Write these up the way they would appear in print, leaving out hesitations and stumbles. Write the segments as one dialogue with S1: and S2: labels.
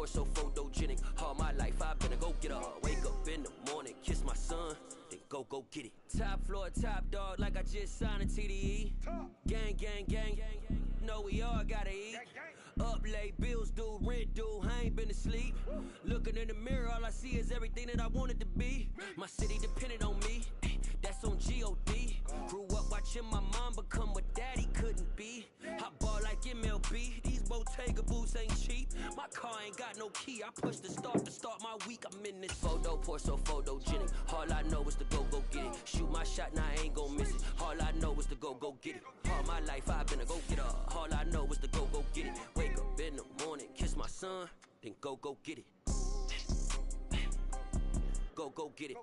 S1: pour so photogenic. All my life I've been a go-getter. Wake up in the morning, kiss my son, then go get it. Top floor, top dog, like I just signed a TDE. Gang, gang, gang, know we all gotta eat. Up late, bills due, rent due, I ain't been asleep. Looking in the mirror, all I see is everything that I wanted to be. My city depended on me, that's on G.O.D. Grew up watching my mom become what daddy couldn't be. I ball like MLB, these Bottega boots ain't cheap. My car ain't got no key, I push the start to start my week. I'm in this photo, pour so photogenic. All I know is to go get it. Shoot my shot, now I ain't gon' miss it. All I know is to go get it. All my life I've been a go-getter. All I know is to go get it. Wake up in the morning, kiss my son, then go get it. Go get it.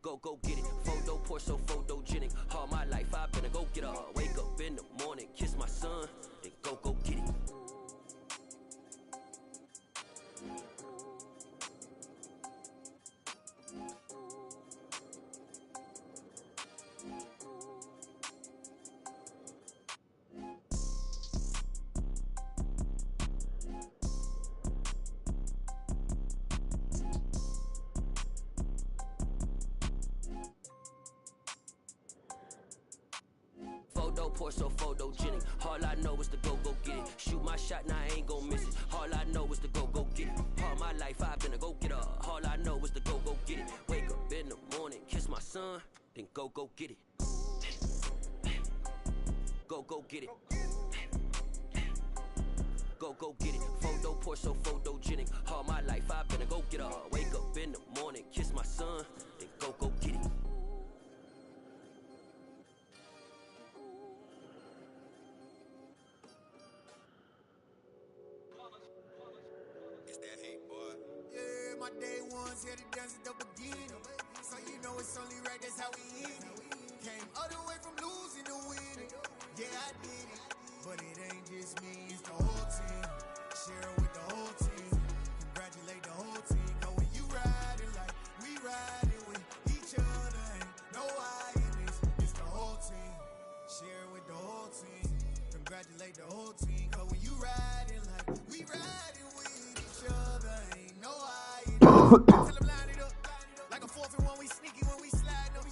S1: Go get it. Photo pour so photogenic. All my life I've been a go-getter. Wake up in the morning, kiss my son, then go get it. Photo pour so photogenic. All I know is to go get it. Shoot my shot, now I ain't gon' miss it. All I know is to go get it. All my life I've been a go-getter. All I know is to go get it. Wake up in the morning, kiss my son, then go get it. Go get it. Go get it. Photo pour so photogenic. All my life I've been a go-getter. Wake up in the morning, kiss my son, then go get it.
S2: Yeah, my day ones here to dance at the beginning. So you know it's only right, that's how we end it. Came all the way from losing to winning. Yeah, I did it. But it ain't just me, it's the whole team. Share it with the whole team. Congratulate the whole team. Cause when you riding like we riding with each other, ain't no I in this. It's the whole team. Share it with the whole team. Congratulate the whole team. Cause when you riding like we riding with each other, ain't no I in this. Tell them line it up. Like a 4th and 1, we sneaky when we slide up.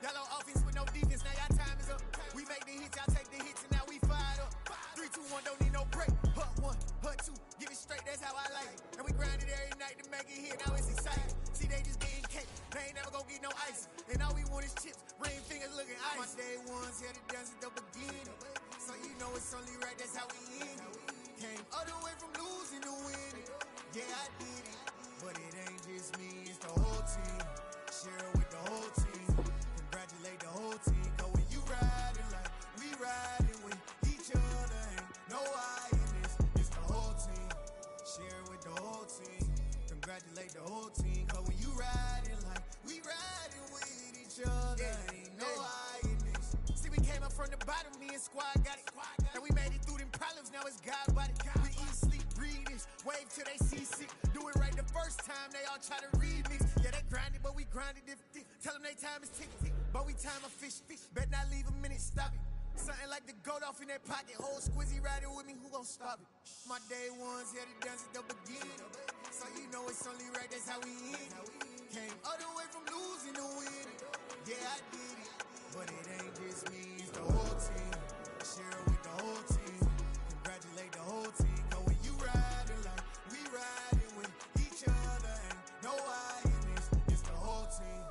S2: Y'all on offense with no defense, now y'all time is up. We make the hits, y'all take the hits, and now we fired up. 3, 2, 1, don't need no break. Hut 1, hut 2, give it straight, that's how I like it. And we grind it every night to make it hit, now it's exciting. See, they just getting cake, they ain't never gonna get no ice. And all we want is chips, ring fingers looking ice. My day ones here to dance at the beginning. So you know it's only right, that's how we end it. Came all the way from losing to winning. Yeah, I did it. But it ain't just me, it's the whole team. Share it with the whole team. Congratulate the whole team. Cause when you riding like we riding with each other, ain't no I in this. It's the whole team. Share it with the whole team. Congratulate the whole team. Cause when you riding like we riding with each other, ain't no I in this. See, we came up from the bottom, me and squad got it. And we made it through them problems, now it's God body. We eat, sleep, breathe this, wave till they see sick. Do it right the first time, they all try to remix. Yeah, they grinded, but we grinded different. Tell them they time is ticking, but we time a fish. Bet not leave a minute, stop it. Something like the goat off in that pocket. Whole squizzy riding with me, who gon' stop it? My day ones here to dance at the beginning. So you know it's only right, that's how we end it. Came all the way from losing to winning. Yeah, I did it. But it ain't just me, it's the whole team. Share it with the whole team. Congratulate the whole team. Cause when you riding like we riding with each other, ain't no I in this. It's the whole team.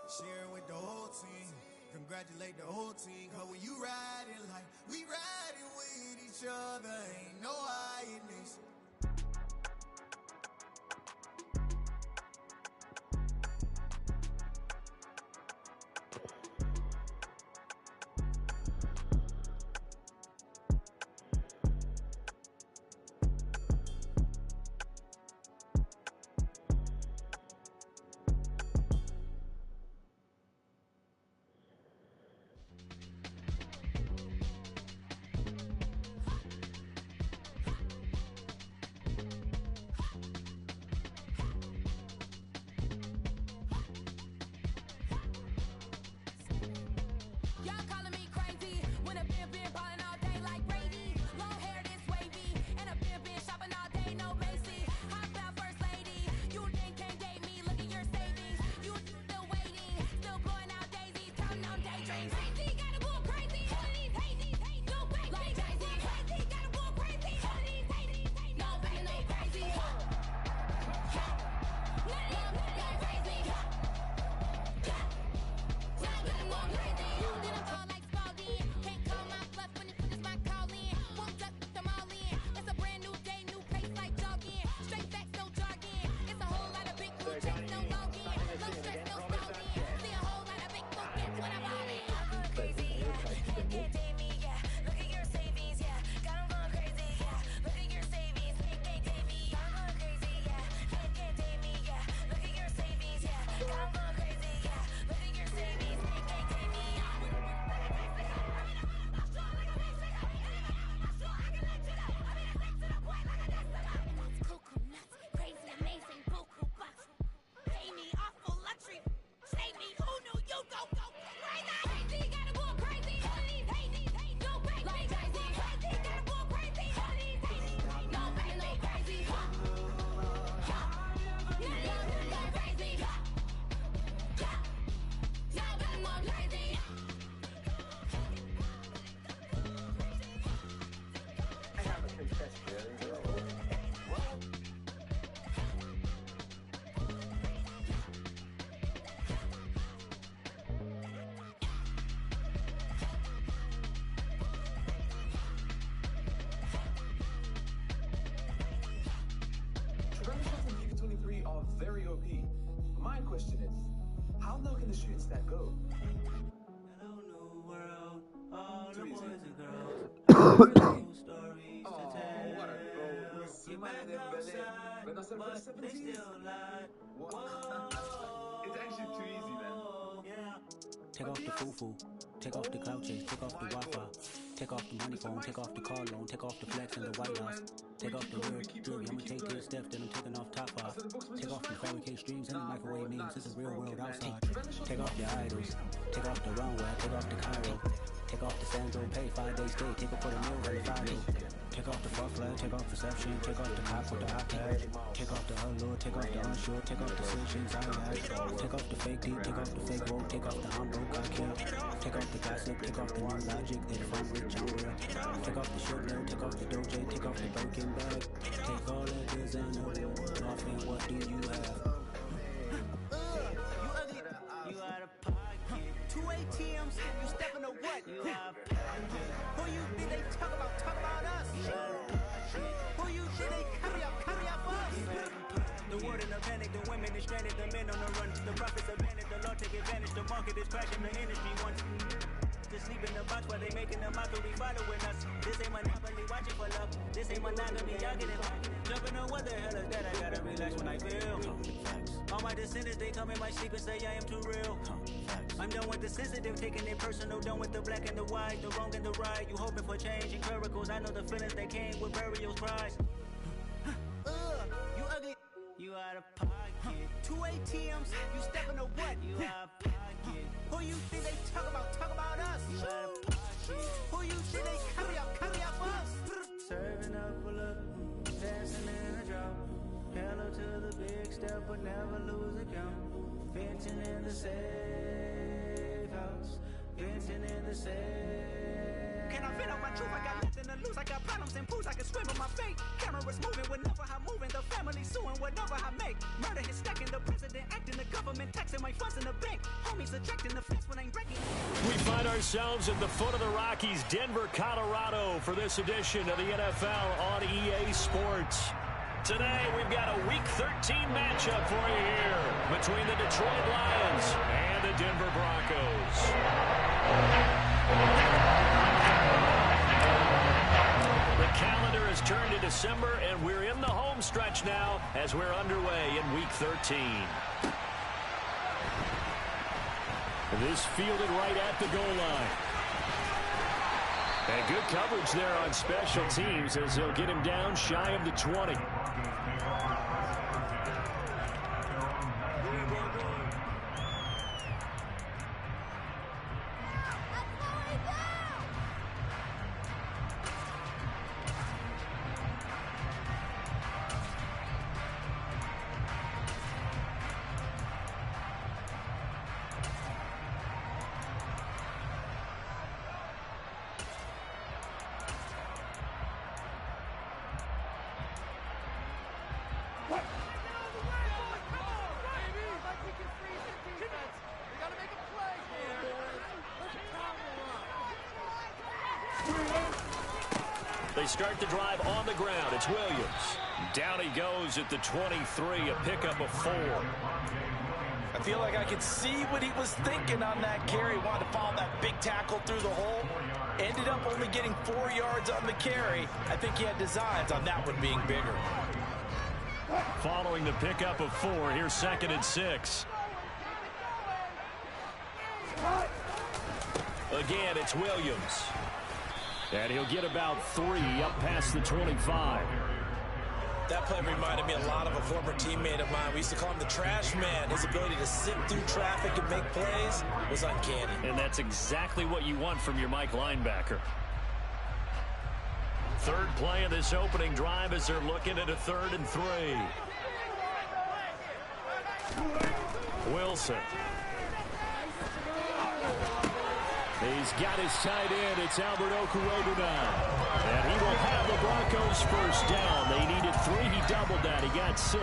S2: Share it with the whole team. Congratulate the whole team. Cause when you riding like we riding with each other, ain't no I in this.
S3: POP. My question is, how low can the shooting stat go? Too easy. Oh, what a goal. You man in Berlin. When I said for the 17s. What? It's actually too easy, man.
S4: Take off the foo-foo, take off the cloud chase, take off the Wi-Fi, take off the money phone, take off the car loan, take off the flex and the White House, take off the real jewelry, I'ma take 10 steps, then I'm taking off top 5, take off the fabricate streams and the microwave memes, this is real world outside, take off the idols, take off the runway, take off the Cairo, take off the Sandro pay, 5 days stay, take a for the meal, and the Friday, take off the fuck flag, take off perception, take off the cop with the iPad, take off the allure, take off the unsure, take off the decisions I had, take off the fake deep, take off the fake woke, take off the I'm broke, I killed, take off the gossip, take off the new logic, that if I'm rich, I'm real, take off the shit low, take off the doje, take off the Birkin bag, take all that designer, off and what do you have?
S5: You out of pocket. 2 ATMs, you stepping to what? You out of pocket. Who you think they talk about us? You out of pocket. Who you think they carry up us? The world in a panic, the women is stranded, the men on the run. The profits abandoned, the law take advantage, the market is crashing, the industry wants to sleep in the box while they making a mockery following us. This ain't monopoly, watching for love. This ain't monogamy, y'all get it. Jumping on what the hell is that? I gotta relax when I feel. All my descendants, they come in my sleep and say I am too real. I'm done with the sensitive, taking it personal, done with the black and the white, the wrong and the right. You hoping for change and miracles, I know the feelings that came with burials, cries. You ugly, you out of pocket. 2 ATMs, you stepping to what? You out of pocket. Who you think they talk about us? You out of pocket. Who you think they carry up us? Serving up a look, dancing in a drop. Hello to the big step, but never lose a count. Venting in the safe house, venting in the safe. Can I vent out my truth? I got nothing to lose. I got problems and pools. I can swim with my fate. Cameras moving whenever I'm moving. The family suing whatever I make. Murder is stacking. The president acting. The government taxing my funds in the bank. Homies ejecting the fence when I'm breaking.
S6: We find ourselves at the foot of the Rockies, Denver, Colorado, for this edition of the NFL on EA Sports. Today, we've got a Week 13 matchup for you here between the Detroit Lions and the Denver Broncos. The calendar has turned to December, and we're in the home stretch now as we're underway in Week 13. This fielded right at the goal line. And good coverage there on special teams as he'll get him down shy of the 20. They start the drive on the ground. It's Williams. Down he goes at the 23, a pickup of 4.
S7: I feel like I could see what he was thinking on that carry. Wanted to follow that big tackle through the hole. Ended up only getting 4 yards on the carry. I think he had designs on that one being bigger.
S6: Following the pickup of 4, here's 2nd and 6. Again, it's Williams. And he'll get about 3 up past the 25.
S7: That play reminded me a lot of a former teammate of mine. We used to call him the trash man. His ability to sit through traffic and make plays was uncanny.
S6: And that's exactly what you want from your Mike linebacker. Third play of this opening drive as they're looking at a 3rd and 3. Wilson. He's got his tight end. It's Albert Okuedu now. And he will have the Broncos first down. They needed 3. He doubled that. He got 6.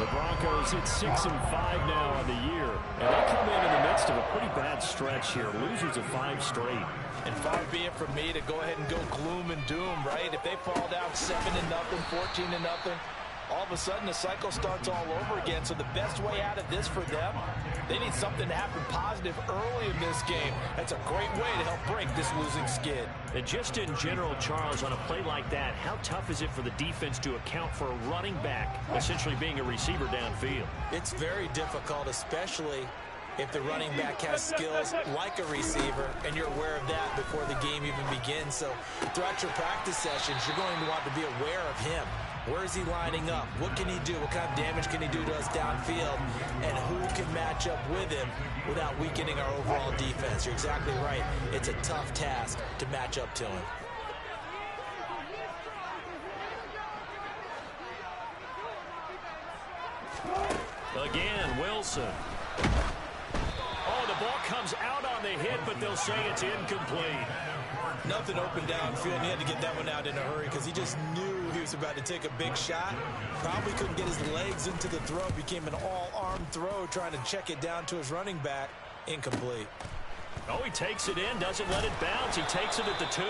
S6: The Broncos hit 6-5 now on the year. And they come in the midst of a pretty bad stretch here. Losers of 5 straight.
S7: And far be it from me to go ahead and go gloom and doom, right? If they fall down 7-0, 14-0, all of a sudden the cycle starts all over again. So the best way out of this for them, they need something to happen positive early in this game. That's a great way to help break this losing skid.
S6: And just in general, Charles, on a play like that, how tough is it for the defense to account for a running back essentially being a receiver downfield?
S7: It's very difficult, especially if the running back has skills like a receiver, and you're aware of that before the game even begins. So throughout your practice sessions, you're going to want to be aware of him. Where is he lining up? What can he do? What kind of damage can he do to us downfield? And who can match up with him without weakening our overall defense? You're exactly right. It's a tough task to match up to him.
S6: Again, Wilson. Oh, the ball comes out on the hit, but they'll say it's incomplete.
S7: Nothing open downfield, and he had to get that one out in a hurry because he just knew he was about to take a big shot. Probably couldn't get his legs into the throw. Became an all-arm throw trying to check it down to his running back. Incomplete.
S6: Oh, he takes it in, doesn't let it bounce. He takes it at the 2.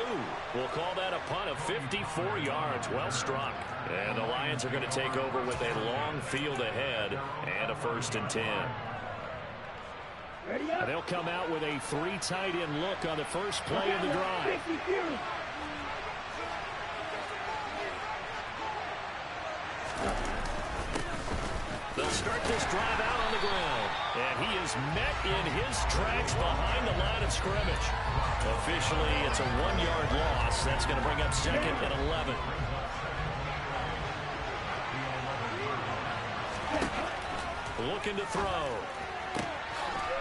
S6: We'll call that a punt of 54 yards. Well struck. And the Lions are going to take over with a long field ahead and a 1st and 10. They'll come out with a 3 tight end look on the first play of the drive. They'll start this drive out on the ground. And he is met in his tracks behind the line of scrimmage. Officially, it's a 1-yard loss. That's going to bring up 2nd and 11. Looking to throw.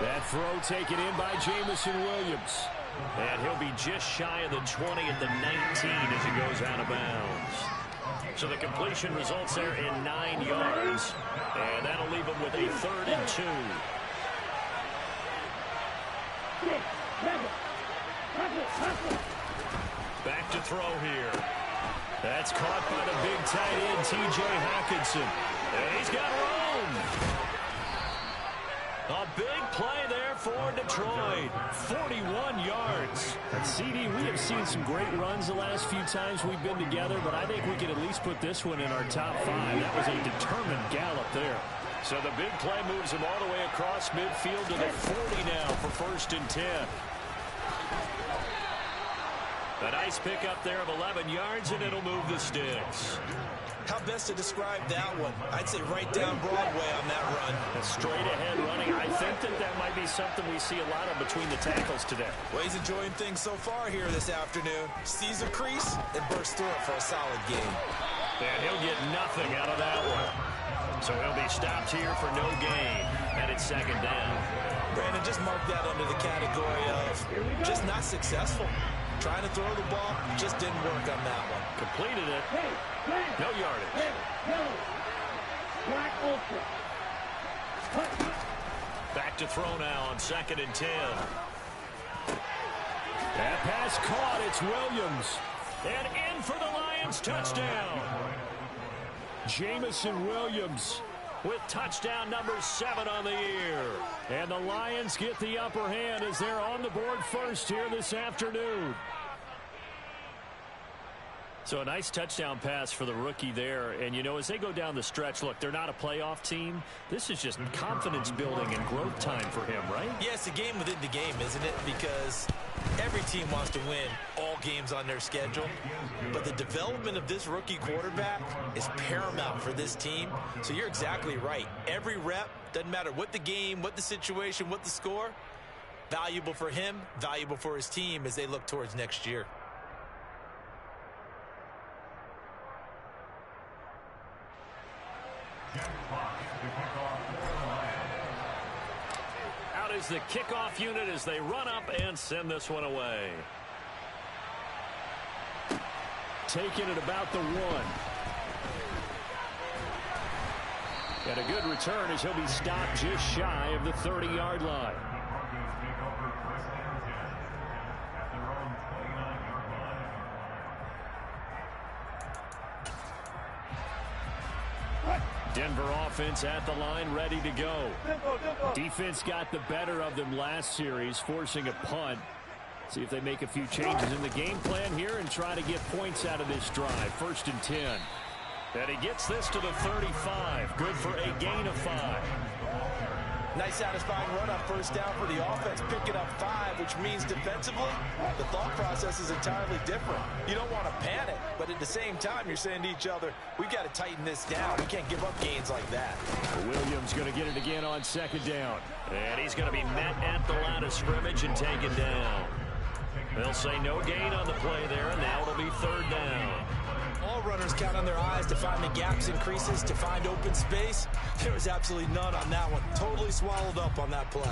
S6: That throw taken in by Jamison Williams. And he'll be just shy of the 20 at the 19 as he goes out of bounds. So the completion results there in 9 yards. And that'll leave him with a 3rd and 2. Back to throw here. That's caught by the big tight end, T.J. Hockenson. And he's got room. A big play there for Detroit. 41 yards. And CD, we have seen some great runs the last few times we've been together, but I think we can at least put this one in our top 5. That was a determined gallop there. So the big play moves him all the way across midfield to the 40 now for 1st and 10. A nice pickup there of 11 yards, and it'll move the sticks.
S7: How best to describe that one? I'd say right down Broadway on that run.
S6: A straight ahead running. I think that might be something we see a lot of between the tackles today.
S7: Well, he's enjoying things so far here this afternoon. Sees a crease and bursts through it for a solid game.
S6: And he'll get nothing out of that one. So he'll be stopped here for no gain. And it's 2nd down.
S7: Brandon, just mark that under the category of just not successful. Trying to throw the ball, just didn't work on that one.
S6: Completed it. No yardage. Back to throw now on 2nd and 10. That pass caught. It's Williams. And in for the Lions touchdown. Jamison Williams with touchdown number 7 on the year. And the Lions get the upper hand as they're on the board first here this afternoon. So a nice touchdown pass for the rookie there. And, you know, as they go down the stretch, look, they're not a playoff team. This is just confidence building and growth time for him, right?
S7: Yeah, it's a game within the game, isn't it? Because every team wants to win all games on their schedule. But the development of this rookie quarterback is paramount for this team. So you're exactly right. Every rep, doesn't matter what the game, what the situation, what the score, valuable for him, valuable for his team as they look towards next year.
S6: Out is the kickoff unit as they run up and send this one away. Taking it about the 1. And a good return as he'll be stopped just shy of the 30-yard line. Denver offense at the line, ready to go. Defense got the better of them last series, forcing a punt. See if they make a few changes in the game plan here and try to get points out of this drive. 1st and 10. And he gets this to the 35. Good for a gain of 5.
S7: Nice satisfying run on first down for the offense, picking up 5, which means defensively, the thought process is entirely different. You don't want to panic, but at the same time, you're saying to each other, we've got to tighten this down. We can't give up gains like that.
S6: Williams going to get it again on second down. And he's going to be met at the line of scrimmage and taken down. They'll say no gain on the play there, and now it'll be third down.
S7: All runners count on their eyes to find the gaps and creases, to find open space. There was absolutely none on that one. Totally swallowed up on that play.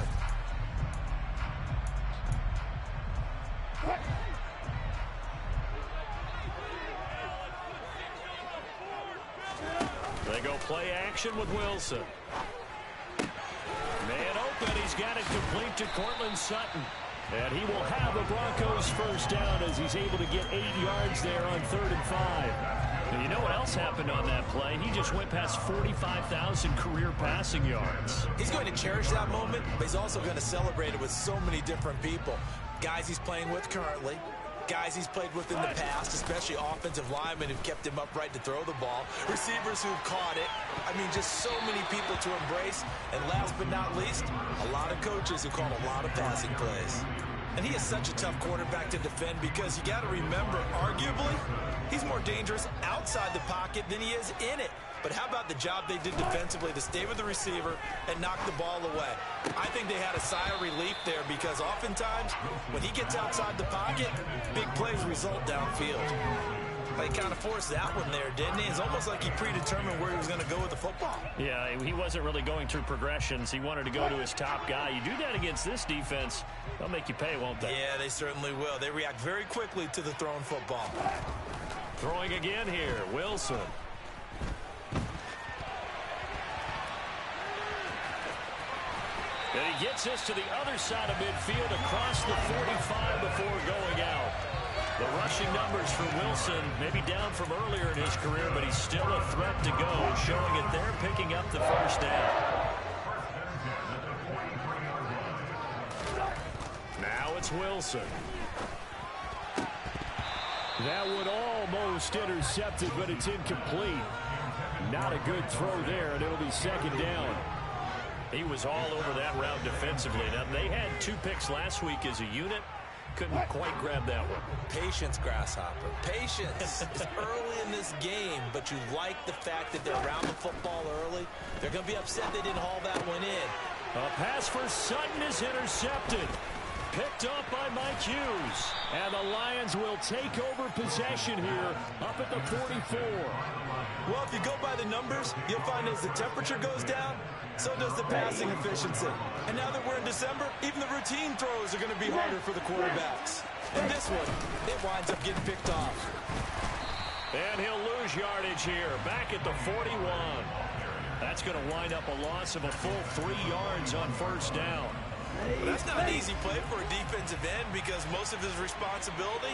S6: They go play action with Wilson. Man open. He's got it complete to Cortland Sutton. And he will have the Broncos first down as he's able to get 8 yards there on 3rd and 5. And you know what else happened on that play? He just went past 45,000 career passing yards.
S7: He's going to cherish that moment, but he's also going to celebrate it with so many different people. Guys he's playing with currently, guys he's played with in the past, especially offensive linemen who've kept him upright to throw the ball, receivers who've caught it. I mean, just so many people to embrace. And last but not least, a lot of coaches who call a lot of passing plays. And he is such a tough quarterback to defend because you got to remember, arguably, he's more dangerous outside the pocket than he is in it. But how about the job they did defensively to stay with the receiver and knock the ball away? I think they had a sigh of relief there because oftentimes when he gets outside the pocket, big plays result downfield. But he kind of forced that one there, didn't he? It's almost like he predetermined where he was going to go with the football.
S6: Yeah, he wasn't really going through progressions. He wanted to go to his top guy. You do that against this defense, they'll make you pay, won't they?
S7: Yeah, they certainly will. They react very quickly to the thrown football.
S6: Throwing again here, Wilson. And he gets this to the other side of midfield across the 45 before going out. The rushing numbers for Wilson, maybe down from earlier in his career, but he's still a threat to go, showing it there, picking up the first down. Now it's Wilson. That would almost intercepted, but it's incomplete. Not a good throw there, and it'll be second down. He was all over that route defensively. Now, they had 2 picks last week as a unit. Couldn't quite grab that one.
S7: Patience, Grasshopper. Patience. It's early in this game, but you like the fact that they're around the football early. They're going to be upset they didn't haul that one in.
S6: A pass for Sutton is intercepted. Picked up by Mike Hughes. And the Lions will take over possession here up at the 44.
S7: Well, if you go by the numbers, you'll find as the temperature goes down, so does the passing efficiency. And now that we're in December, even the routine throws are going to be harder for the quarterbacks. And this one, it winds up getting picked off.
S6: And he'll lose yardage here, back at the 41. That's going to wind up a loss of a full 3 yards on first down.
S7: Well, that's not an easy play for a defensive end because most of his responsibility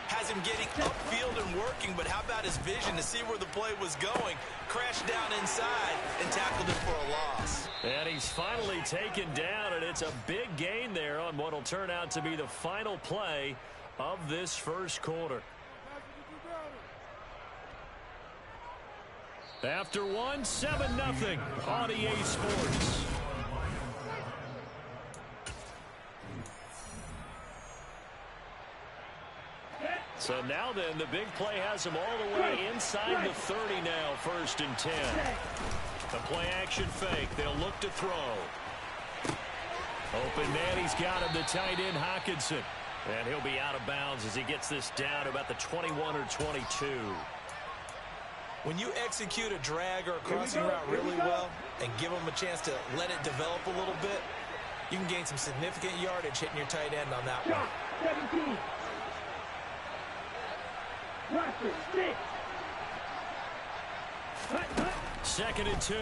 S7: has him getting upfield and working, but how about his vision to see where the play was going, crashed down inside, and tackled it for a loss.
S6: And he's finally taken down, and it's a big gain there on what will turn out to be the final play of this first quarter. After 1, 7-0 on EA Sports. So now then, the big play has him all the way inside the 30 now, 1st and 10. The play action fake. They'll look to throw. Open man, he's got him, the tight end Hockenson. And he'll be out of bounds as he gets this down to about the 21 or 22.
S7: When you execute a drag or a crossing route really well and give them a chance to let it develop a little bit, you can gain some significant yardage hitting your tight end on that one.
S8: 17.
S6: 2nd and 2.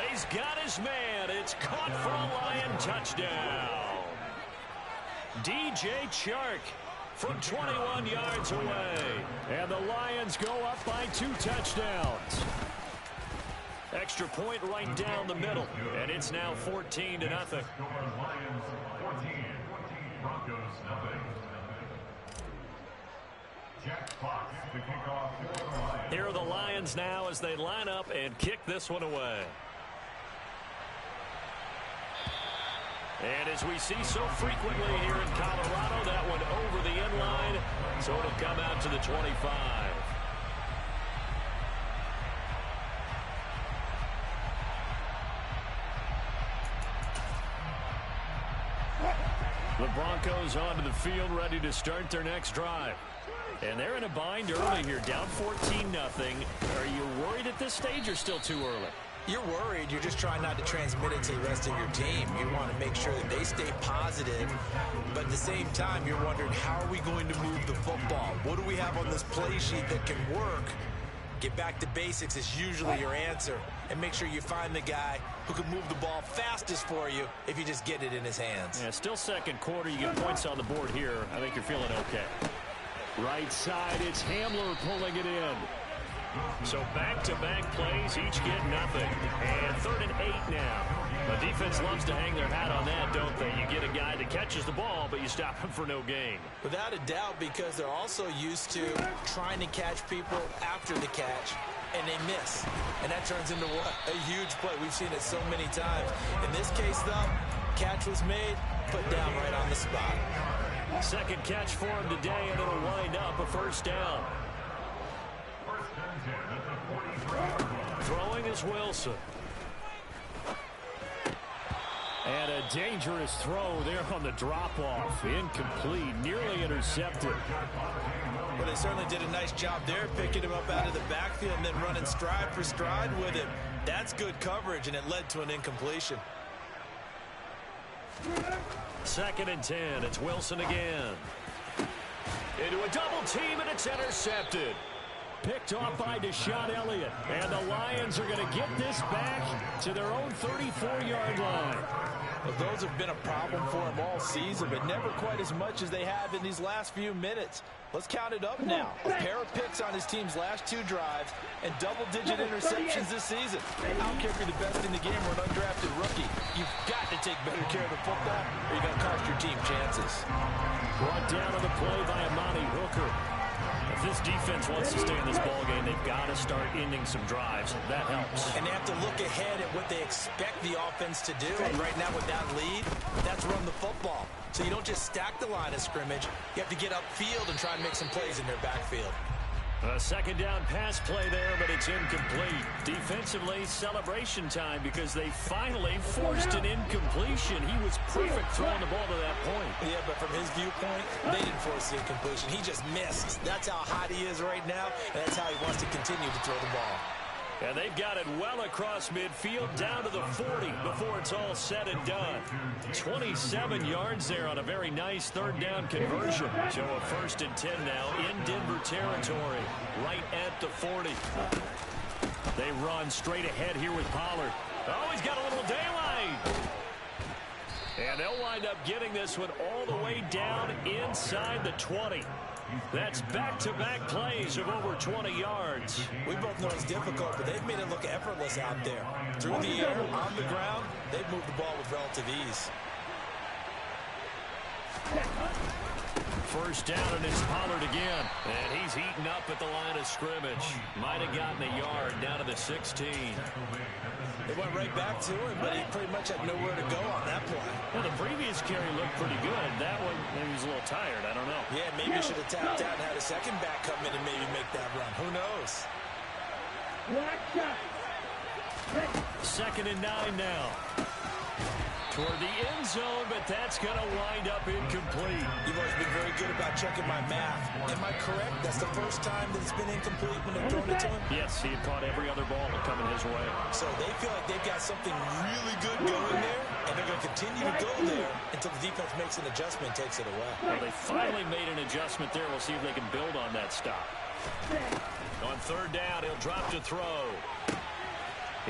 S6: He's got his man. It's caught for a Lion touchdown. DJ Chark from 21 yards away. And the Lions go up by 2 touchdowns. Extra point right down the middle. And it's now 14-0.
S3: Lions 14, Broncos nothing.
S6: Here are the Lions now as they line up and kick this one away. And as we see so frequently here in Colorado, that one over the end line, so it'll come out to the 25. The Broncos onto the field, ready to start their next drive. And they're in a bind early here, down 14-0. Are you worried at this stage or still too early?
S7: You're worried. You're just trying not to transmit it to the rest of your team. You want to make sure that they stay positive, but at the same time, you're wondering, how are we going to move the football? What do we have on this play sheet that can work? Get back to basics is usually your answer, and make sure you find the guy who can move the ball fastest for you if you just get it in his hands.
S6: Yeah, still second quarter. You get points on the board here. I think you're feeling okay. Right side, it's Hamler pulling it in. So back-to-back plays, each get nothing. And 3rd and 8 now. The defense loves to hang their hat on that, don't they? You get a guy that catches the ball, but you stop him for no gain.
S7: Without a doubt, because they're also used to trying to catch people after the catch, and they miss. And that turns into what? A huge play. We've seen it so many times. In this case, though, catch was made, put down right on the spot.
S6: Second catch for him today, and it'll wind up a first down. Throwing is Wilson. And a dangerous throw there on the drop-off. Incomplete, nearly intercepted.
S7: Well, they certainly did a nice job there, picking him up out of the backfield and then running stride for stride with him. That's good coverage, and it led to an incompletion.
S6: 2nd and 10. It's Wilson again. Into a double team, and it's intercepted. Picked off by Deshaun Elliott. And the Lions are going to get this back to their own 34-yard line.
S7: Well, those have been a problem for him all season, but never quite as much as they have in these last few minutes. Let's count it up now. A pair of picks on his team's last 2 drives and double-digit interceptions this season. I don't care if you're the best in the game or an undrafted rookie. You've got to take better care of the football or you're going to cost your team chances.
S6: Brought down on the play by Amani Hooker. If this defense wants to stay in this ballgame, they've got to start ending some drives. That helps.
S7: And they have to look ahead at what they expect the offense to do. And right now with that lead, that's run the football. So you don't just stack the line of scrimmage. You have to get upfield and try and make some plays in their backfield.
S6: A second down pass play there, but it's incomplete. Defensively, celebration time because they finally forced an incompletion. He was perfect throwing the ball to that point.
S7: Yeah, but from his viewpoint, they didn't force the incompletion. He just missed. That's how hot he is right now, and that's how he wants to continue to throw the ball.
S6: And they've got it well across midfield, down to the 40 before it's all said and done. 27 yards there on a very nice 3rd down conversion. So a 1st and 10 now in Denver territory, right at the 40. They run straight ahead here with Pollard. Oh, he's got a little daylight. And they'll wind up getting this one all the way down inside the 20. That's back-to-back plays of over 20 yards.
S7: We both know it's difficult, but they've made it look effortless out there. Through the air, on the ground, they've moved the ball with relative ease.
S6: First down, and it's Pollard again. And he's heating up at the line of scrimmage. Might have gotten a yard down to the 16.
S7: They went right back to him, but he pretty much had nowhere to go on that play.
S6: Well, the previous carry looked pretty good. That one, maybe he was a little tired. I don't know.
S7: Yeah, maybe he should have tapped out and had a second back come in and maybe make that run. Who knows?
S6: 2nd and 9 now. Toward the end zone, but that's going to wind up incomplete.
S7: You've always been very good about checking my math. Am I correct? That's the first time that it's been incomplete when they've thrown it to him?
S6: Yes, he had caught every other ball coming his way.
S7: So they feel like they've got something really good going there, and they're going to continue to go there until the defense makes an adjustment and takes it away.
S6: Well, they finally made an adjustment there. We'll see if they can build on that stop. On 3rd down, he'll drop to throw.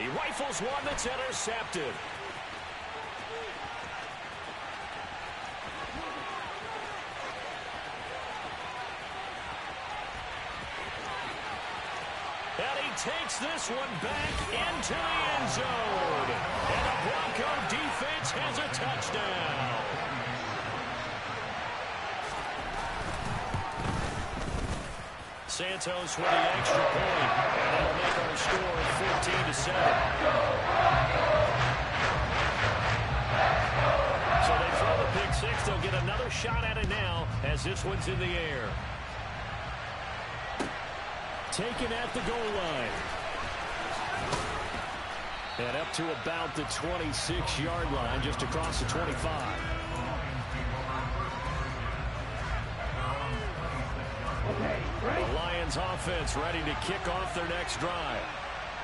S6: He rifles one that's intercepted. And he takes this one back into the end zone. And the Bronco defense has a touchdown. Santos with the extra point, and that'll make our score 14-7. So they throw the pick six. They'll get another shot at it now as this one's in the air. Taken at the goal line. And up to about the 26-yard line, just across the 25. The Lions offense ready to kick off their next drive.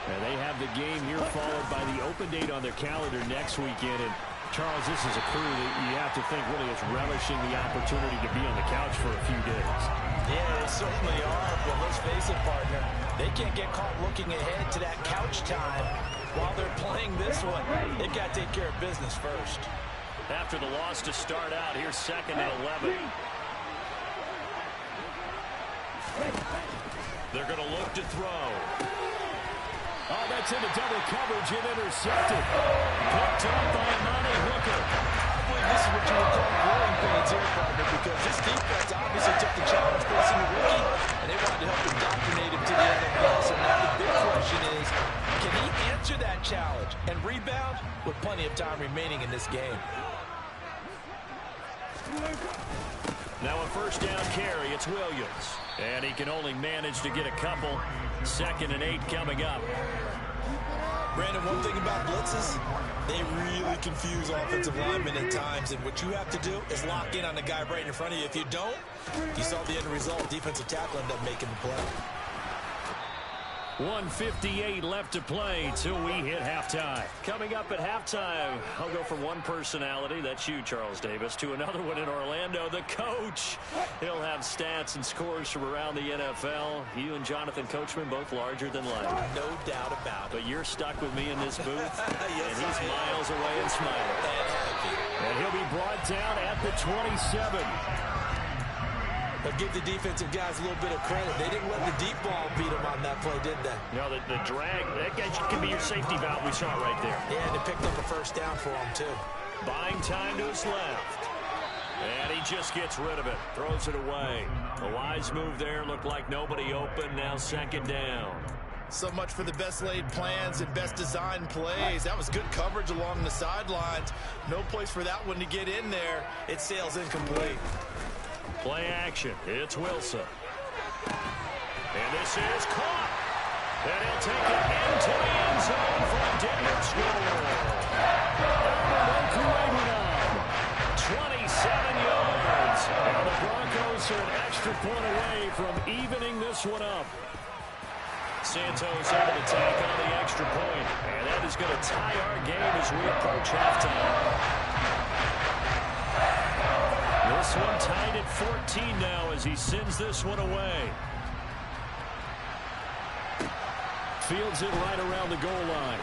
S6: And they have the game here followed by the open date on their calendar next weekend. And Charles, this is a crew that you have to think really is relishing the opportunity to be on the couch for a few days.
S7: Yeah, they certainly are. But let's face it, partner, they can't get caught looking ahead to that couch time while they're playing this one. They've got to take care of business first.
S6: After the loss to start out, here's 2nd and 11. They're going to look to throw. Oh, that's into double coverage and intercepted. Picked up by Amani Hooker.
S7: I believe this is what you would call growing pains here, partner, because this defense obviously took the challenge facing the rookie, and they wanted to help indoctrinate him to the NFL. So now the big question is, can he answer that challenge and rebound with plenty of time remaining in this game?
S6: Now a first down carry, it's Williams. And he can only manage to get a couple. 2nd and 8 coming up.
S7: Brandon, one thing about blitzes, they really confuse offensive linemen at times. And what you have to do is lock in on the guy right in front of you. If you don't, you saw the end result. Defensive tackle ended up making the play.
S6: 1:58 left to play till we hit halftime. Coming up at halftime, I'll go from one personality, that's you, Charles Davis, to another one in Orlando, the coach. He'll have stats and scores from around the NFL. You and Jonathan Coachman both larger than life.
S7: No doubt about it.
S6: But you're stuck with me in this booth,
S7: yes,
S6: and he's miles away and smiling. And he'll be brought down at the 27.
S7: But give the defensive guys a little bit of credit. They didn't let the deep ball beat them on that play, did they?
S6: No, the drag, that can be your safety valve. We saw it right there.
S7: Yeah, and they picked up a first down for him, too.
S6: Buying time to his left. And he just gets rid of it. Throws it away. A wise move there. Looked like nobody open. Now 2nd down.
S7: So much for the best laid plans and best designed plays. That was good coverage along the sidelines. No place for that one to get in there. It sails incomplete.
S6: Play action. It's Wilson. And this is caught. And he'll take it into the end zone for a Denver score. 27 yards. And the Broncos are an extra point away from evening this one up. Santos able to tack on the extra point. And that is going to tie our game as we approach halftime. This one tied at 14 now as he sends this one away. Fields it right around the goal line.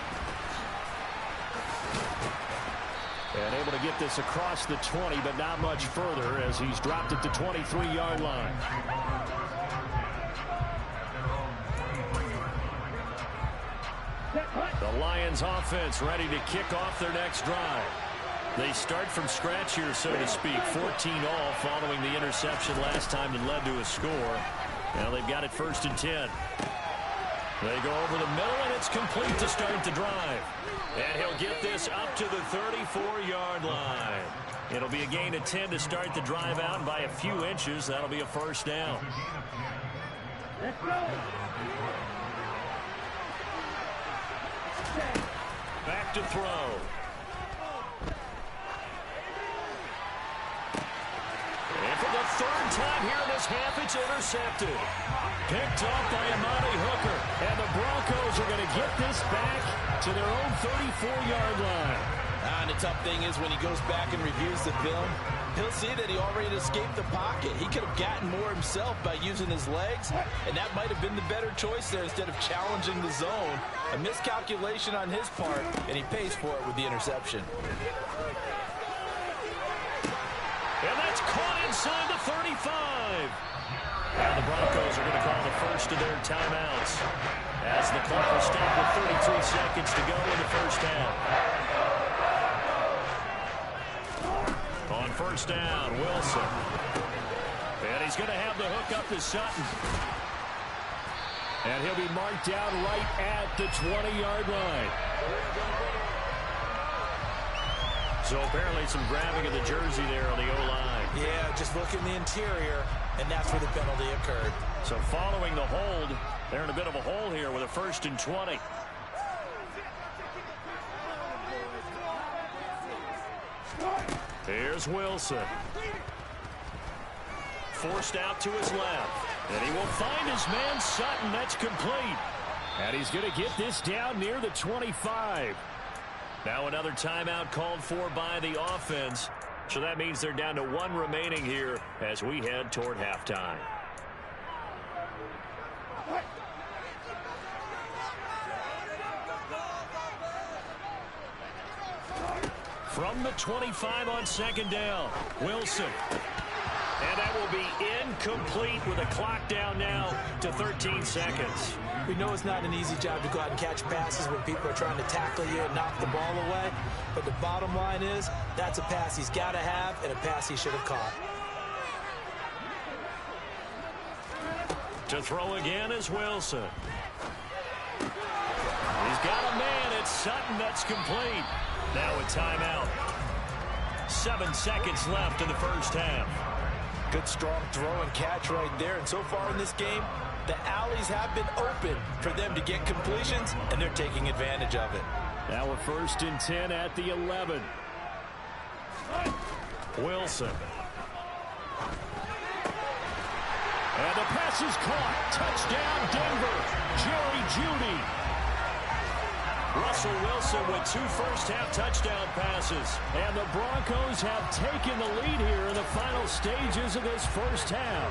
S6: And able to get this across the 20, but not much further as he's dropped at the 23-yard line. The Lions offense ready to kick off their next drive. They start from scratch here, so to speak. 14-all following the interception last time that led to a score. Now they've got it 1st and 10. They go over the middle, and it's complete to start the drive. And he'll get this up to the 34-yard line. It'll be a gain of 10 to start the drive out by a few inches. That'll be a first down.
S8: Let's go.
S6: Back to throw. And for the 3rd time here in this half, it's intercepted. Picked off by Amani Hooker. And the Broncos are going to get this back to their own 34-yard line.
S7: And the tough thing is when he goes back and reviews the film, he'll see that he already escaped the pocket. He could have gotten more himself by using his legs, and that might have been the better choice there instead of challenging the zone. A miscalculation on his part, and he pays for it with the interception.
S6: And that's caught inside the 35. And the Broncos are going to call the first of their timeouts as the clock will stop with 33 seconds to go in the first half. On first down, Wilson. And he's going to have the hook up to Sutton. And he'll be marked down right at the 20-yard line. So apparently some grabbing of the jersey there on the O-line.
S7: Yeah, just look in the interior, and that's where the penalty occurred.
S6: So following the hold, they're in a bit of a hole here with a 1st and 20. Here's Wilson. Forced out to his left. And he will find his man Sutton. That's complete. And he's going to get this down near the 25. Now another timeout called for by the offense. So that means they're down to 1 remaining here as we head toward halftime. From the 25 on 2nd down, Wilson. And that will be incomplete with a clock down now to 13 seconds.
S7: We know it's not an easy job to go out and catch passes when people are trying to tackle you and knock the ball away. But the bottom line is, that's a pass he's got to have and a pass he should have caught.
S6: To throw again is Wilson. He's got a man. It's Sutton. That's complete. Now a timeout. 7 seconds left in the first half.
S7: Good, strong throw and catch right there. And so far in this game, the alleys have been open for them to get completions, and they're taking advantage of it.
S6: Now a 1st and 10 at the 11. Wilson. And the pass is caught. Touchdown, Denver. Jerry Jeudy. Russell Wilson with 2 first-half touchdown passes. And the Broncos have taken the lead here in the final stages of this first half.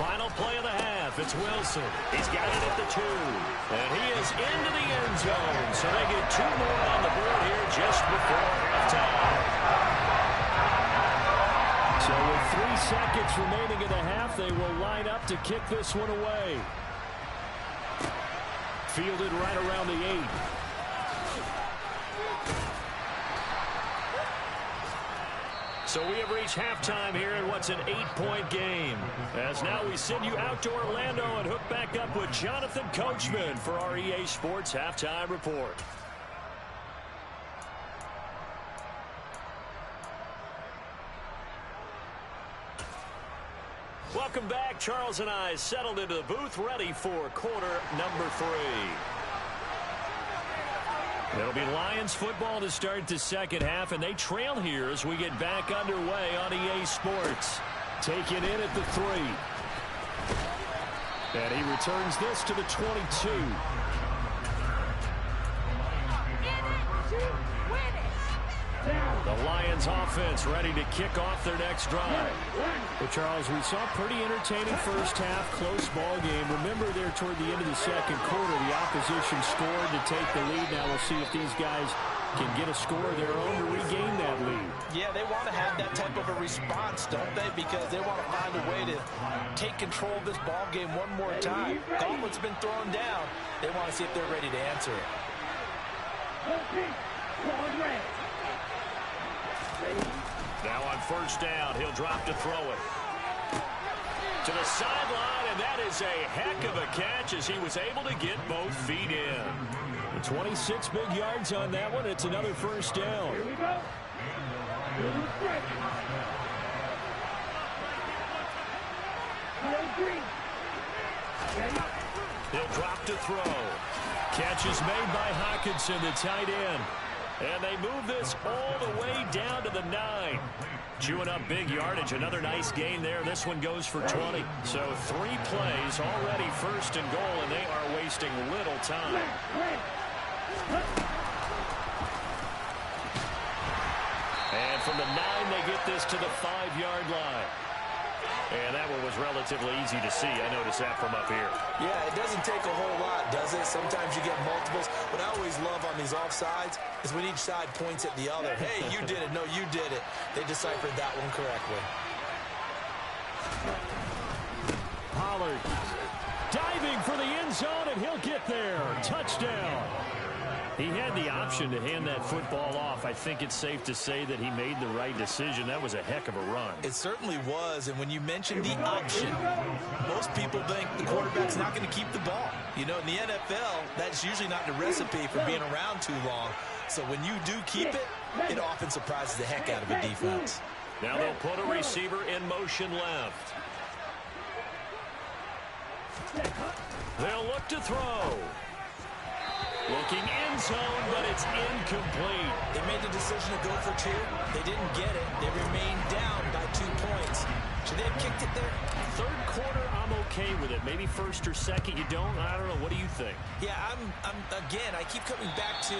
S6: Final play of the half. It's Wilson. He's got it at the 2. And he is into the end zone. So they get 2 more on the board here just before halftime. So with 3 seconds remaining in the half, they will line up to kick this one away. Fielded right around the 8. So we have reached halftime here in what's an 8-point game. As now we send you out to Orlando and hook back up with Jonathan Coachman for our EA Sports Halftime Report. Welcome back. Charles and I settled into the booth, ready for quarter number 3. It'll be Lions football to start the second half, and they trail here as we get back underway on EA Sports. Taken in at the 3. And he returns this to the 22. The Lions offense ready to kick off their next drive. Well, Charles, we saw a pretty entertaining first half, close ball game. Remember there toward the end of the second quarter, the opposition scored to take the lead. Now we'll see if these guys can get a score of their own to regain that lead.
S7: Yeah, they want to have that type of a response, don't they? Because they want to find a way to take control of this ball game one more time. Gauntlet's been thrown down. They want to see if they're ready to answer it.
S6: Now on first down, he'll drop to throw it. To the sideline, and that is a heck of a catch as he was able to get both feet in. 26 big yards on that one. It's another first down.
S8: Here we go.
S6: He'll drop to throw. Catch is made by Hockenson, the tight end. And they move this all the way down to the 9. Chewing up big yardage. Another nice gain there. This one goes for 20. So 3 plays already first and goal, and they are wasting little time. And from the 9, they get this to the 5-yard line. And that one was relatively easy to see. I noticed that from up here.
S7: Yeah, it doesn't take a whole lot, does it? Sometimes you get multiples. What I always love on these offsides is when each side points at the other. Hey, you did it. No, you did it. They deciphered that one correctly.
S6: Pollard diving for the end zone, and he'll get there. Touchdown. He had the option to hand that football off. I think it's safe to say that he made the right decision. That was a heck of a run.
S7: It certainly was, and when you mention the option, most people think the quarterback's not going to keep the ball. You know, in the NFL, that's usually not the recipe for being around too long. So when you do keep it, it often surprises the heck out of a defense.
S6: Now they'll put a receiver in motion left. They'll look to throw. Looking end zone, but it's incomplete.
S7: They made the decision to go for two. They didn't get it. They remained down by 2 points. Should they have kicked it there?
S6: Third quarter, I'm okay with it. Maybe first or second, you don't. I don't know. What do you think?
S7: Yeah, again, I keep coming back to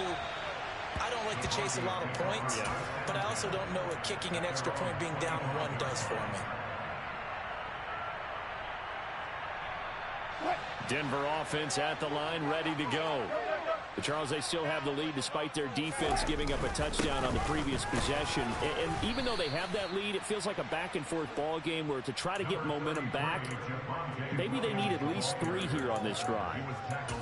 S7: I don't like to chase a lot of points, but I also don't know what kicking an extra point being down 1 does for me.
S6: Denver offense at the line, ready to go. But Charles, they still have the lead despite their defense giving up a touchdown on the previous possession. And even though they have that lead, it feels like a back-and-forth ball game where to try to get momentum back, maybe they need at least 3 here on this drive.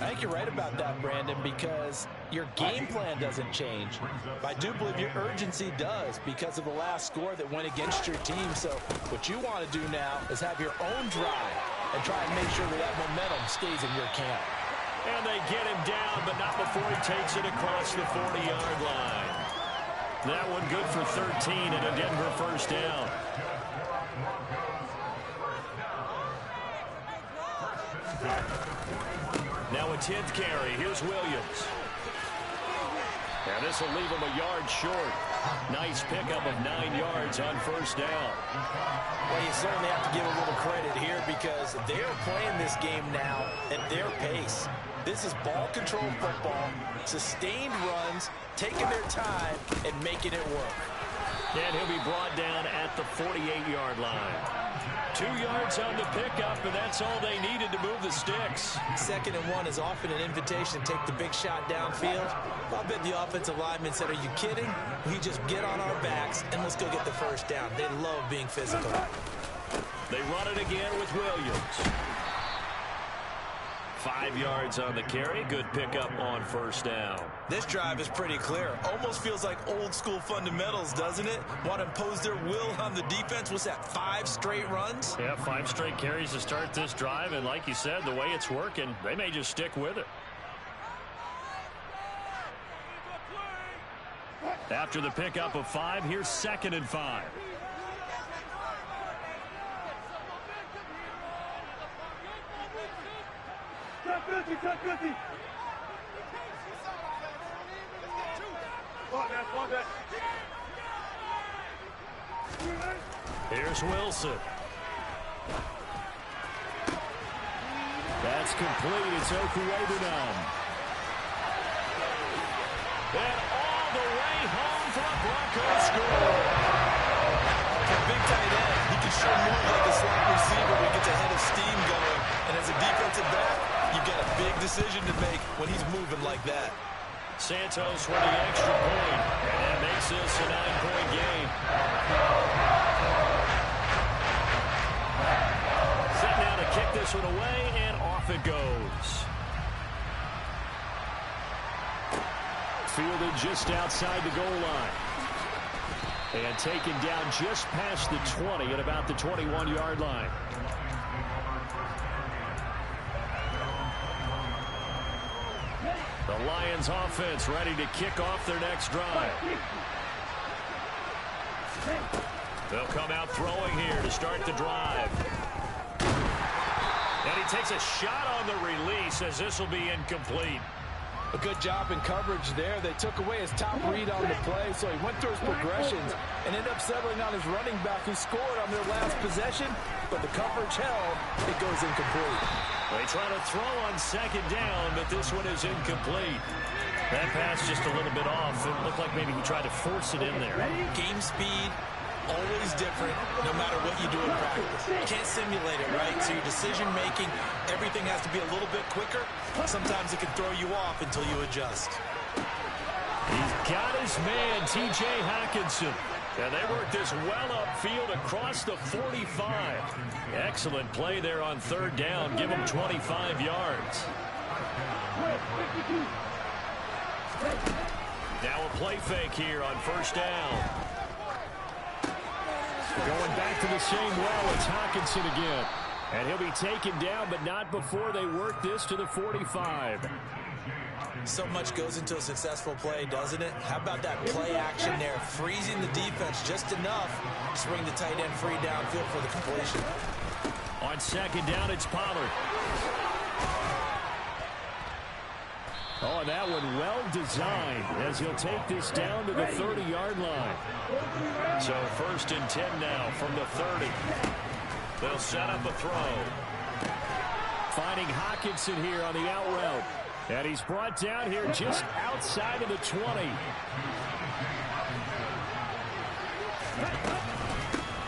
S7: I think you're right about that, Brandon, because your game plan doesn't change. I do believe your urgency does because of the last score that went against your team. So what you want to do now is have your own drive and try and make sure that that momentum stays in your camp.
S6: And they get him down, but not before he takes it across the 40-yard line. That one good for 13 and a Denver first down. Now a 10th carry. Here's Williams. And this will leave him a yard short. Nice pickup of 9 yards on first down.
S7: Well, you certainly have to give a little credit here because they're playing this game now at their pace. This is ball control football, sustained runs, taking their time, and making it work.
S6: And he'll be brought down at the 48-yard line. 2 yards on the pickup, and that's all they needed to move the sticks.
S7: 2nd and 1 is often an invitation to take the big shot downfield. I bet the offensive lineman said, are you kidding? We just get on our backs, and let's go get the first down. They love being physical.
S6: They run it again with Williams. 5 yards on the carry. Good pickup on first down.
S7: This drive is pretty clear. Almost feels like old school fundamentals, doesn't it? Want to impose their will on the defense. What's that, 5 straight runs?
S6: Yeah, 5 straight carries to start this drive. And like you said, the way it's working, they may just stick with it. After the pickup of 5, here's 2nd and 5. Here's Wilson. That's complete. It's Okuwebunam. And all the way home for a Broncos score.
S7: For a big tight end, he can sure move like a slot receiver when he gets a head of steam going. And as a defensive back, you've got a big decision to make when he's moving like that.
S6: Santos with the extra point, and that makes this a 9-point game. Set now to kick this one away, and off it goes. Fielded just outside the goal line. And taken down just past the 20 at about the 21-yard line. The Lions offense ready to kick off their next drive. They'll come out throwing here to start the drive. And he takes a shot on the release as this will be incomplete.
S7: A good job in coverage there. They took away his top read on the play, so he went through his progressions and ended up settling on his running back who scored on their last possession, but the coverage held. It goes incomplete.
S6: They try to throw on 2nd down, but this one is incomplete. That pass just a little bit off. It looked like maybe he tried to force it in there.
S7: Game speed, always different, no matter what you do in practice. You can't simulate it, right? So your decision-making, everything has to be a little bit quicker. Sometimes it can throw you off until you adjust.
S6: He's got his man, T.J. Hockenson. And they work this well upfield across the 45. Excellent play there on 3rd down. Give him 25 yards. Now a play fake here on first down. Going back to the same well, it's Hockenson again. And he'll be taken down, but not before they work this to the 45.
S7: So much goes into a successful play, doesn't it? How about that play action there? Freezing the defense just enough to bring the tight end free downfield for the completion.
S6: On second down, it's Pollard. Oh, and that one well designed as he'll take this down to the 30-yard line. So first and 10 now from the 30. They'll set up a throw. Finding Hockenson here on the out route. And he's brought down here just outside of the 20.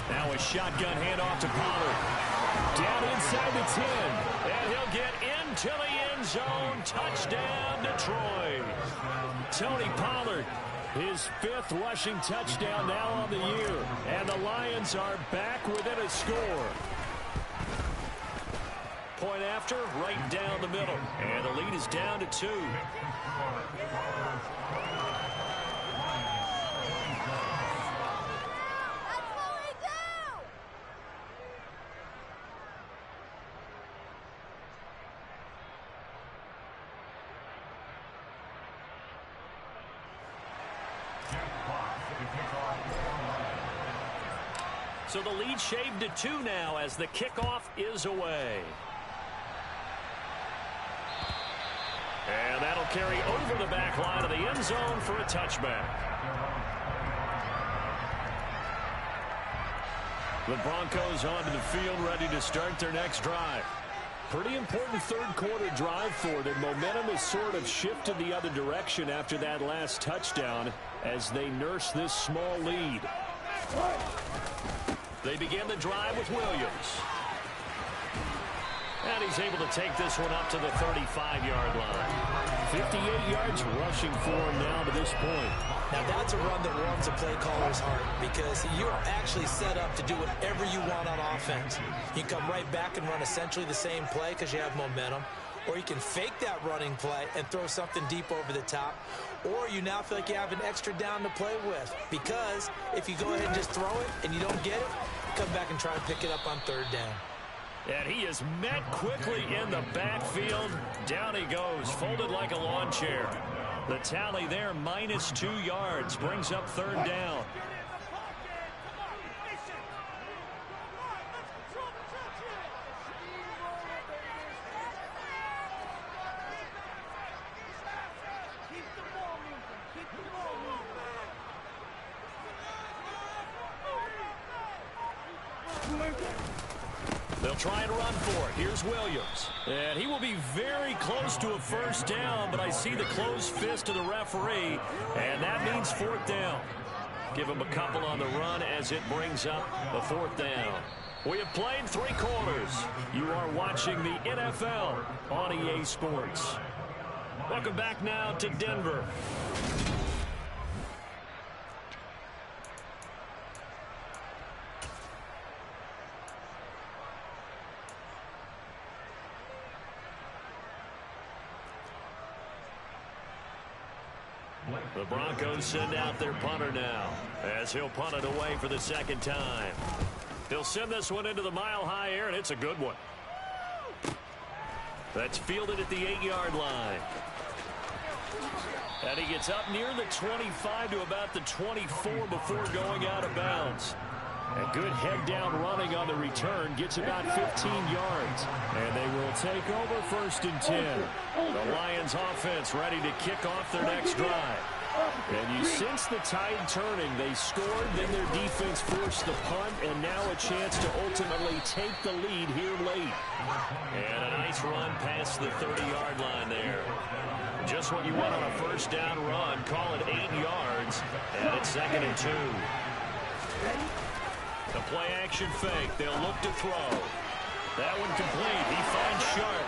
S6: Now a shotgun handoff to Pollard. Down inside the 10. And he'll get into the end zone. Touchdown, Detroit. Tony Pollard, his 5th rushing touchdown now on the year. And the Lions are back within a score. Point after, right down the middle. And the lead is down to 2. So the lead shaved to 2 now as the kickoff is away. And that'll carry over the back line of the end zone for a touchback. The Broncos onto the field, ready to start their next drive. Pretty important third quarter drive for them. Momentum has sort of shifted the other direction after that last touchdown as they nurse this small lead. They begin the drive with Williams. And he's able to take this one up to the 35-yard line. 58 yards rushing for him now to this point.
S7: Now that's a run that warms a play caller's heart because you're actually set up to do whatever you want on offense. You can come right back and run essentially the same play because you have momentum. Or you can fake that running play and throw something deep over the top. Or you now feel like you have an extra down to play with. Because if you go ahead and just throw it and you don't get it, come back and try and pick it up on third down.
S6: And he is met quickly in the backfield. Down he goes, folded like a lawn chair. The tally there, -2 yards, brings up third down. They'll try and run for it. Here's Williams. And he will be very close to a first down, but I see the closed fist of the referee, and that means fourth down. Give him a couple on the run as it brings up the fourth down. We have played 3 quarters. You are watching the NFL on EA Sports. Welcome back now to Denver. The Broncos send out their punter now as he'll punt it away for the second time. He'll send this one into the mile-high air, and it's a good one. That's fielded at the 8-yard line. And he gets up near the 25 to about the 24 before going out of bounds. A good head-down running on the return gets about 15 yards. And they will take over first and 10. The Lions offense ready to kick off their next drive. And you sense the tide turning. They scored, then their defense forced the punt, and now a chance to ultimately take the lead here late. And a nice run past the 30-yard line there. Just what you want on a first down run. Call it 8 yards, and it's second and 2. The play action fake. They'll look to throw. That one complete. He finds Sharp.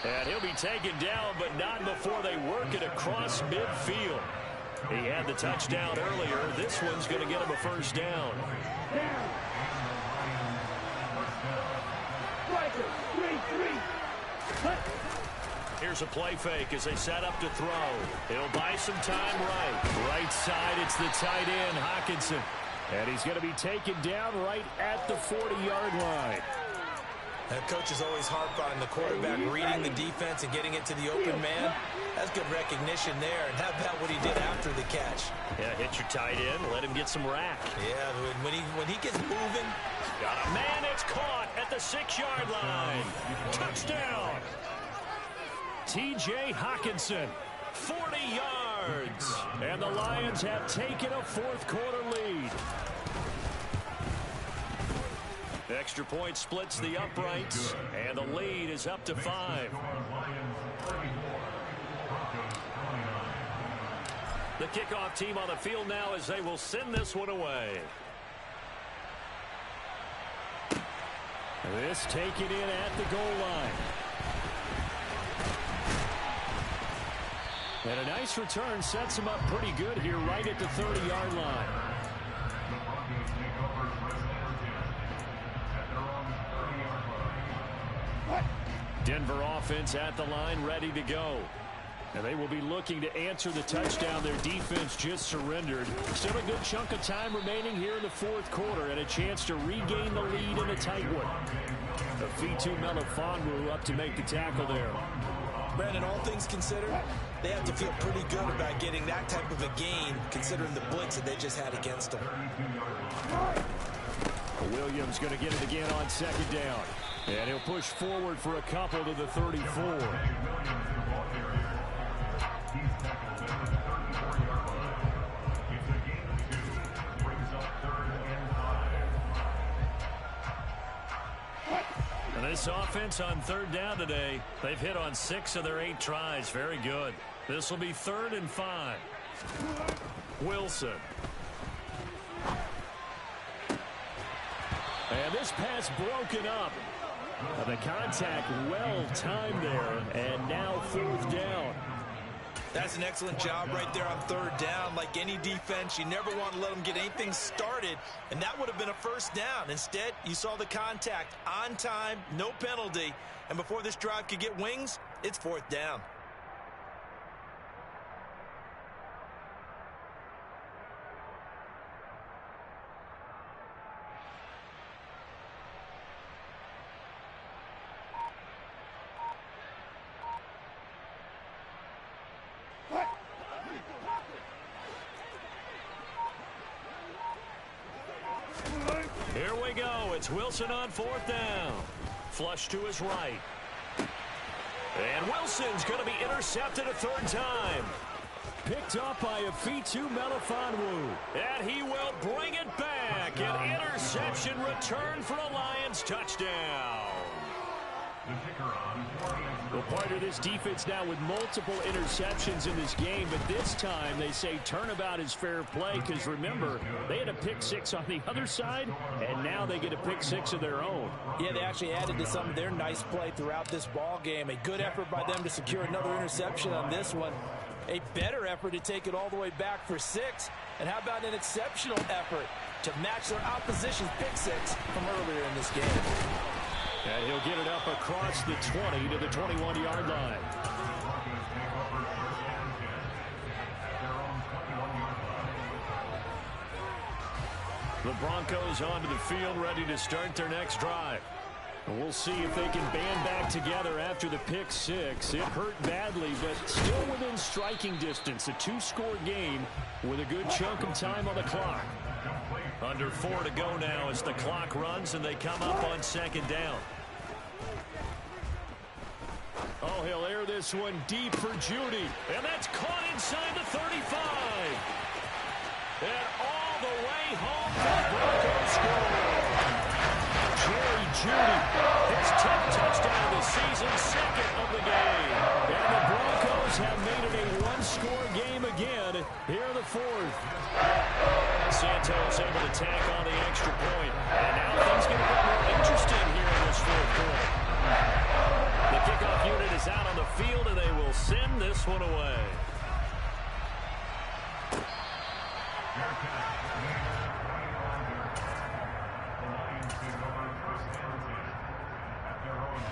S6: And he'll be taken down, but not before they work it across midfield. He had the touchdown earlier. This one's going to get him a first down. Here's a play fake as they set up to throw. He'll buy some time right side, it's the tight end, Hockenson. And he's going to be taken down right at the 40-yard line.
S7: That coach is always harp on the quarterback reading the defense and getting it to the open man. That's good recognition there. And how about what he did after the catch?
S6: Yeah, hit your tight end, let him get some rack.
S7: Yeah, when he gets moving.
S6: Got a man, it's caught at the 6-yard line. Touchdown. T.J. Hockenson, 40 yards. And the Lions have taken a fourth-quarter lead. Extra point splits the uprights, and the lead is up to 5. The kickoff team on the field now as they will send this one away. This taken in at the goal line. And a nice return sets him up pretty good here right at the 30-yard line. Denver offense at the line, ready to go. And they will be looking to answer the touchdown their defense just surrendered. Still a good chunk of time remaining here in the fourth quarter and a chance to regain the lead in a tight one. Afitu Melifonwu up to make the tackle there.
S7: Brandon, all things considered, they have to feel pretty good about getting that type of a gain considering the blitz that they just had against them.
S6: Williams going to get it again on second down. And he'll push forward for a couple to the 34. And this offense on third down today, they've hit on 6 of their 8 tries. Very good. This will be 3rd and 5. Wilson. And this pass broken up. The contact well timed there, and now 4th down.
S7: That's an excellent job right there on 3rd down. Like any defense, you never want to let them get anything started, and that would have been a 1st down. Instead, you saw the contact on time, no penalty, and before this drive could get wings, it's 4th down.
S6: Here we go. It's Wilson on 4th down. Flush to his right. And Wilson's going to be intercepted a 3rd time. Picked up by Afitu Melifonwu. And he will bring it back. An interception return for a Lions touchdown. Well, part of this defense now with multiple interceptions in this game, but this time they say turnabout is fair play because, remember, they had a pick 6 on the other side, and now they get a pick 6 of their own.
S7: Yeah, they actually added to some of their nice play throughout this ball game. A good effort by them to secure another interception on this one. A better effort to take it all the way back for 6. And how about an exceptional effort to match their opposition's pick 6 from earlier in this game.
S6: And he'll get it up across the 20 to the 21-yard line. The Broncos onto the field, ready to start their next drive. And we'll see if they can band back together after the pick 6. It hurt badly, but still within striking distance. A 2-score game with a good chunk of time on the clock. Under 4 to go now as the clock runs and they come up on 2nd down. Oh, he'll air this one deep for Judy. And that's caught inside the 35. And all the way home for the Broncos score. Jerry Judy, his 10th touchdown of the season, 2nd of the game. And the Broncos have made it a 1-score game again here in the 4th. Santos able to tack on the extra point. And now things get a bit more interesting here in this 4th quarter. The kickoff unit is out on the field, and they will send this one away.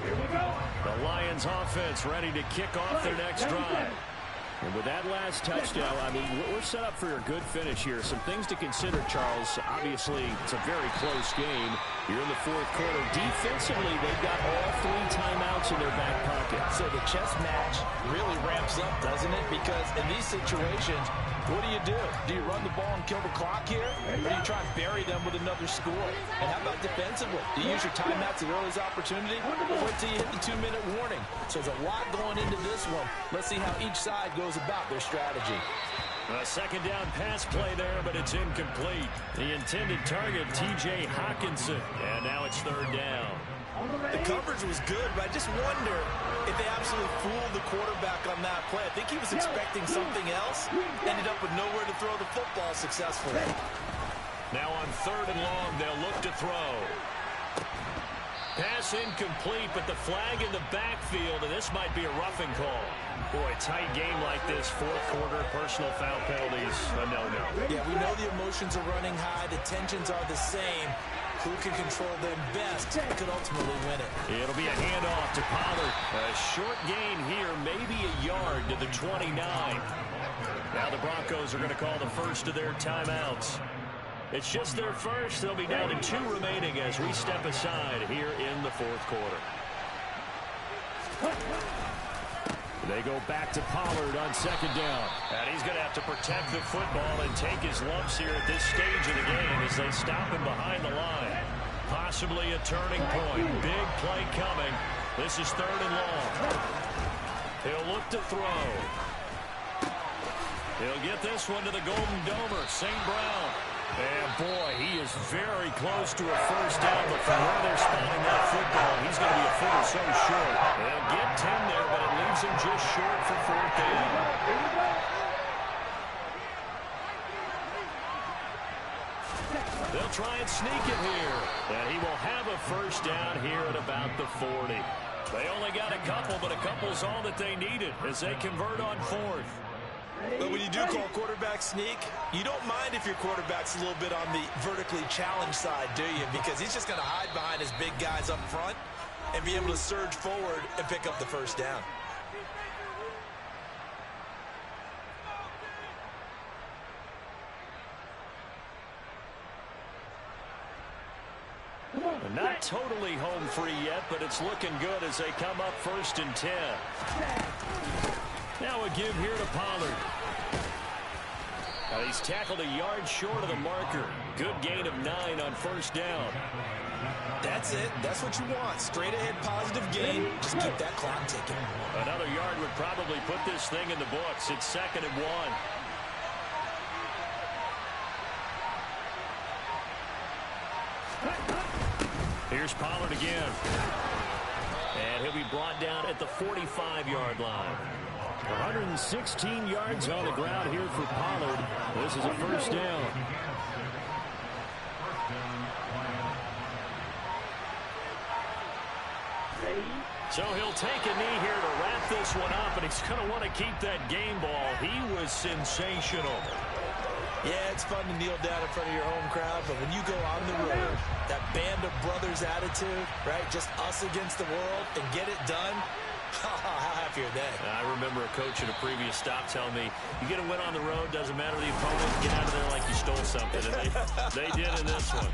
S6: Here we go. The Lions Lions offense ready to kick off their next drive. And with that last touchdown, I mean, we're set up for a good finish here. Some things to consider, Charles. Obviously, it's a very close game. You're in the fourth quarter. Defensively, they've got all 3 timeouts in their back pocket.
S7: So the chess match really ramps up, doesn't it? Because in these situations, what do? Do you run the ball and kill the clock here? Or do you try and bury them with another score? And how about defensively? Do you use your timeouts at the earliest opportunity? Or wait till you hit the 2-minute warning? So there's a lot going into this one. Let's see how each side goes about their strategy.
S6: A second down pass play there, but it's incomplete. The intended target, T.J. Hawkinson. And now it's third down.
S7: The coverage was good, but I just wonder if they absolutely fooled the quarterback on that play. I think he was expecting something else. Ended up with nowhere to throw the football successfully.
S6: Now on third and long, they'll look to throw. Pass incomplete, but the flag in the backfield, and this might be a roughing call. Boy, tight game like this, fourth quarter, personal foul penalties, a no-no.
S7: Yeah, we know the emotions are running high, the tensions are the same. Who can control them best could ultimately win it.
S6: It'll be a handoff to Pollard. A short gain here, maybe a yard to the 29. Now the Broncos are going to call the first of their timeouts. It's just their first. They'll be down to 2 remaining as we step aside here in the fourth quarter. They go back to Pollard on second down. And he's going to have to protect the football and take his lumps here at this stage of the game as they stop him behind the line. Possibly a turning point. Big play coming. This is third and long. He'll look to throw. He'll get this one to the Golden Domer, St. Brown. And, boy, he is very close to a first down, but from where they're spotting that football, he's going to be a foot or so short. They'll get 10 there, but it leaves him just short for fourth down. They'll try and sneak it here. And he will have a first down here at about the 40. They only got a couple, but a couple's all that they needed as they convert on fourth.
S7: But when you do call quarterback sneak, you don't mind if your quarterback's a little bit on the vertically challenged side, do you? Because he's just going to hide behind his big guys up front and be able to surge forward and pick up the first down.
S6: Not totally home free yet, but it's looking good as they come up first and 10. Now a give here to Pollard. He's tackled a yard short of the marker. Good gain of 9 on first down.
S7: That's it. That's what you want. Straight ahead positive gain. Just keep that clock ticking.
S6: Another yard would probably put this thing in the books. It's second and 1. Here's Pollard again. And he'll be brought down at the 45-yard line. 116 yards on the ground here for Pollard. This is a first down. So he'll take a knee here to wrap this one up, and he's going to want to keep that game ball. He was sensational.
S7: Yeah, it's fun to kneel down in front of your home crowd, but when you go on the road, that band of brothers attitude, right, just us against the world and get it done, how happy are they?
S6: I remember a coach at a previous stop telling me, you get a win on the road, doesn't matter the opponent, get out of there like you stole something. And they did in this one.